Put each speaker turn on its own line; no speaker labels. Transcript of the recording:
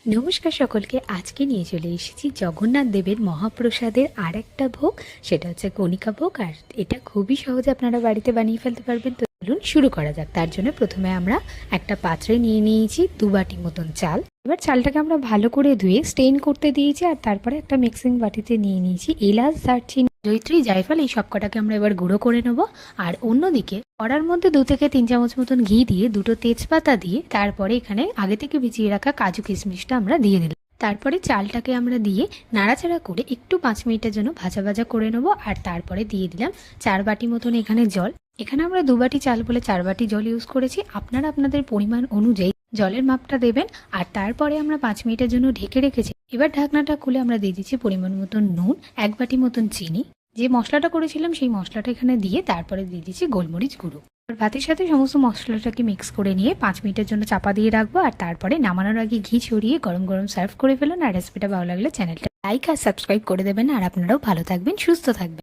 নমস্কার সকলকে। আজকে নিয়ে চলে এসেছি জগন্নাথ দেবের মহাপ্রসাদের আর একটা ভোগ, সেটা হচ্ছে কণিকা ভোগ। আর এটা খুবই সহজে আপনারা বাড়িতে বানিয়ে ফেলতে পারবেন। তো চলুন শুরু করা যাক। তার জন্য প্রথমে আমরা একটা পাত্রে নিয়ে নিয়েছি 2 বাটি মতন চাল। এবার চালটাকে আমরা ভালো করে ধুয়ে স্টেইন করতে দিয়েছি, আর তারপরে একটা মিক্সিং বাটিতে নিয়ে নিয়েছি এলাচ, দারচিনি, জয়িত্রী, জায়ফল, এই সব কটাকে আমরা এবার গুঁড়ো করে নেব। আর অন্যদিকে কড়ার মধ্যে 2 থেকে 3 চামচ মতন ঘি দিয়ে, 2টো তেজপাতা দিয়ে, তারপরে এখানে আগে থেকে ভিজিয়ে রাখা কাজু কিশমিশটা আমরা দিয়ে দিলাম। তারপরে চালটাকে আমরা দিয়ে নাড়াচাড়া করে একটু 5 মিনিটের জন্য ভাজা ভাজা করে নেব। আর তারপরে দিয়ে দিলাম 4 বাটি মতন এখানে জল। এখানে আমরা 2 বাটি চাল বলে 4 বাটি জল ইউজ করেছি। আপনারা আপনাদের পরিমাণ অনুযায়ী জলের মাপটা দেবেন। আর তারপরে আমরা 5 মিনিটের জন্য ঢেকে রেখেছি। এবার ঢাকনাটা খুলে আমরা দিয়ে দিচ্ছি পরিমাণ মতন নুন, 1 বাটি মতন চিনি, যে মশলাটা করেছিলাম সেই মশলাটা এখানে দিয়ে, তারপরে দিয়ে দিচ্ছি গোলমরিচ গুঁড়ো। আর ভাতের সাথে সমস্ত মশলাটাকে মিক্স করে নিয়ে 5 মিনিটের জন্য চাপা দিয়ে রাখবো। আর তারপরে নামানোর আগে ঘি ছড়িয়ে গরম গরম সার্ভ করে ফেলুন। আর রেসিপিটা ভালো লাগলে চ্যানেলটা লাইক আর সাবস্ক্রাইব করে দেবেন। আর আপনারাও ভালো থাকবেন, সুস্থ থাকবেন।